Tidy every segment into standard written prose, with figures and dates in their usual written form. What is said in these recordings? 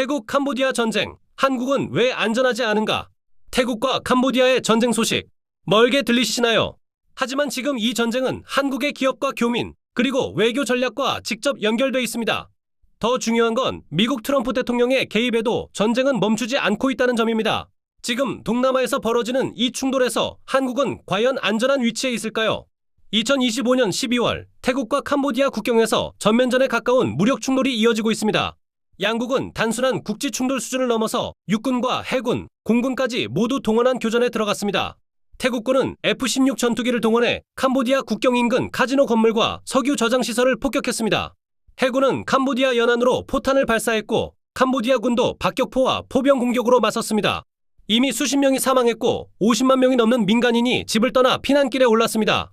태국 캄보디아 전쟁, 한국은 왜 안전하지 않은가? 태국과 캄보디아의 전쟁 소식, 멀게 들리시나요? 하지만 지금 이 전쟁은 한국의 기업과 교민, 그리고 외교 전략과 직접 연결돼 있습니다. 더 중요한 건 미국 트럼프 대통령의 개입에도 전쟁은 멈추지 않고 있다는 점입니다. 지금 동남아에서 벌어지는 이 충돌에서 한국은 과연 안전한 위치에 있을까요? 2025년 12월 태국과 캄보디아 국경에서 전면전에 가까운 무력 충돌이 이어지고 있습니다. 양국은 단순한 국지 충돌 수준을 넘어서 육군과 해군, 공군까지 모두 동원한 교전에 들어갔습니다. 태국군은 F-16 전투기를 동원해 캄보디아 국경 인근 카지노 건물과 석유 저장 시설을 폭격했습니다. 해군은 캄보디아 연안으로 포탄을 발사했고 캄보디아 군도 박격포와 포병 공격으로 맞섰습니다. 이미 수십 명이 사망했고 50만 명이 넘는 민간인이 집을 떠나 피난길에 올랐습니다.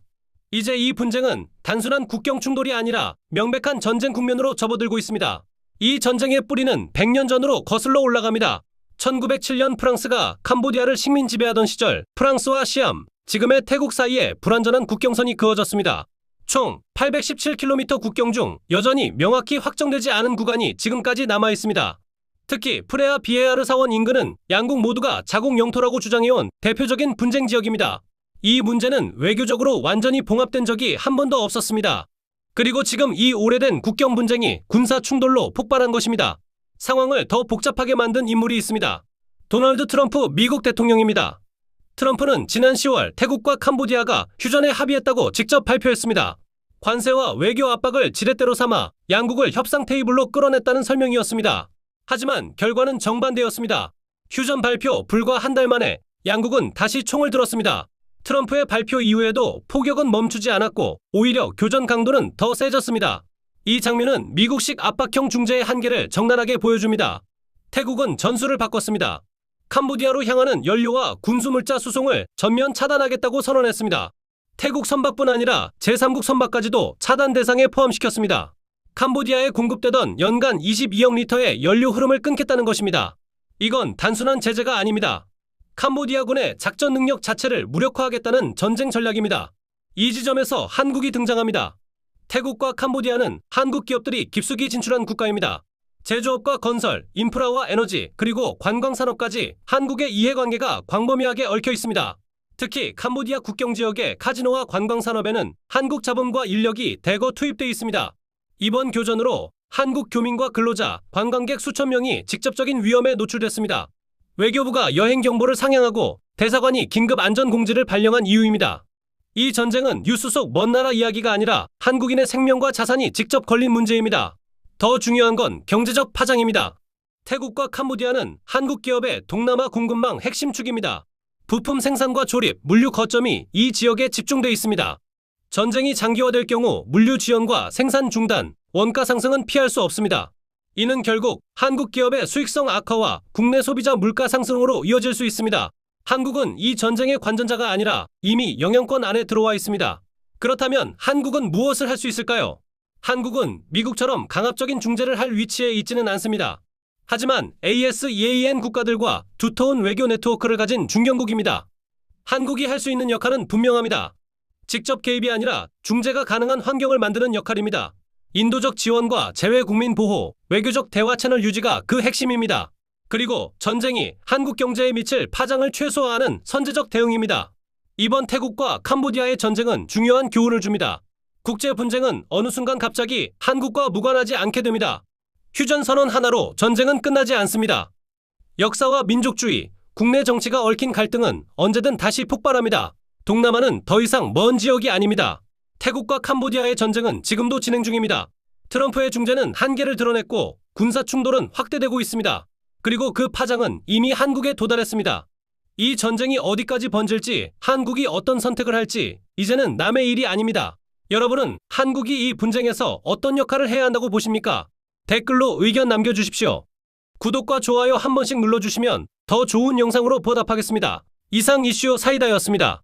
이제 이 분쟁은 단순한 국경 충돌이 아니라 명백한 전쟁 국면으로 접어들고 있습니다. 이 전쟁의 뿌리는 100년 전으로 거슬러 올라갑니다. 1907년 프랑스가 캄보디아를 식민 지배하던 시절 프랑스와 시암, 지금의 태국 사이에 불완전한 국경선이 그어졌습니다. 총 817km 국경 중 여전히 명확히 확정되지 않은 구간이 지금까지 남아 있습니다. 특히 프레아 비에아르 사원 인근은 양국 모두가 자국 영토라고 주장해온 대표적인 분쟁 지역입니다. 이 문제는 외교적으로 완전히 봉합된 적이 한 번도 없었습니다. 그리고 지금 이 오래된 국경 분쟁이 군사 충돌로 폭발한 것입니다. 상황을 더 복잡하게 만든 인물이 있습니다. 도널드 트럼프 미국 대통령입니다. 트럼프는 지난 10월 태국과 캄보디아가 휴전에 합의했다고 직접 발표했습니다. 관세와 외교 압박을 지렛대로 삼아 양국을 협상 테이블로 끌어냈다는 설명이었습니다. 하지만 결과는 정반대였습니다. 휴전 발표 불과 한 달 만에 양국은 다시 총을 들었습니다. 트럼프의 발표 이후에도 폭격은 멈추지 않았고 오히려 교전 강도는 더 세졌습니다. 이 장면은 미국식 압박형 중재의 한계를 적나라하게 보여줍니다. 태국은 전술을 바꿨습니다. 캄보디아로 향하는 연료와 군수물자 수송을 전면 차단하겠다고 선언했습니다. 태국 선박뿐 아니라 제3국 선박까지도 차단 대상에 포함시켰습니다. 캄보디아에 공급되던 연간 22억 리터의 연료 흐름을 끊겠다는 것입니다. 이건 단순한 제재가 아닙니다. 캄보디아군의 작전 능력 자체를 무력화하겠다는 전쟁 전략입니다. 이 지점에서 한국이 등장합니다. 태국과 캄보디아는 한국 기업들이 깊숙이 진출한 국가입니다. 제조업과 건설, 인프라와 에너지, 그리고 관광산업까지 한국의 이해관계가 광범위하게 얽혀 있습니다. 특히 캄보디아 국경 지역의 카지노와 관광산업에는 한국 자본과 인력이 대거 투입돼 있습니다. 이번 교전으로 한국 교민과 근로자, 관광객 수천 명이 직접적인 위험에 노출됐습니다. 외교부가 여행 경보를 상향하고 대사관이 긴급 안전 공지를 발령한 이유입니다. 이 전쟁은 뉴스 속 먼 나라 이야기가 아니라 한국인의 생명과 자산이 직접 걸린 문제입니다. 더 중요한 건 경제적 파장입니다. 태국과 캄보디아는 한국 기업의 동남아 공급망 핵심 축입니다. 부품 생산과 조립, 물류 거점이 이 지역에 집중돼 있습니다. 전쟁이 장기화될 경우 물류 지연과 생산 중단, 원가 상승은 피할 수 없습니다. 이는 결국 한국 기업의 수익성 악화와 국내 소비자 물가 상승으로 이어질 수 있습니다. 한국은 이 전쟁의 관전자가 아니라 이미 영향권 안에 들어와 있습니다. 그렇다면 한국은 무엇을 할 수 있을까요? 한국은 미국처럼 강압적인 중재를 할 위치에 있지는 않습니다. 하지만 ASEAN 국가들과 두터운 외교 네트워크를 가진 중견국입니다. 한국이 할 수 있는 역할은 분명합니다. 직접 개입이 아니라 중재가 가능한 환경을 만드는 역할입니다. 인도적 지원과 재외 국민 보호, 외교적 대화 채널 유지가 그 핵심입니다. 그리고 전쟁이 한국 경제에 미칠 파장을 최소화하는 선제적 대응입니다. 이번 태국과 캄보디아의 전쟁은 중요한 교훈을 줍니다. 국제 분쟁은 어느 순간 갑자기 한국과 무관하지 않게 됩니다. 휴전 선언 하나로 전쟁은 끝나지 않습니다. 역사와 민족주의, 국내 정치가 얽힌 갈등은 언제든 다시 폭발합니다. 동남아는 더 이상 먼 지역이 아닙니다. 태국과 캄보디아의 전쟁은 지금도 진행 중입니다. 트럼프의 중재는 한계를 드러냈고 군사 충돌은 확대되고 있습니다. 그리고 그 파장은 이미 한국에 도달했습니다. 이 전쟁이 어디까지 번질지, 한국이 어떤 선택을 할지 이제는 남의 일이 아닙니다. 여러분은 한국이 이 분쟁에서 어떤 역할을 해야 한다고 보십니까? 댓글로 의견 남겨주십시오. 구독과 좋아요 한 번씩 눌러주시면 더 좋은 영상으로 보답하겠습니다. 이상 이슈 사이다였습니다.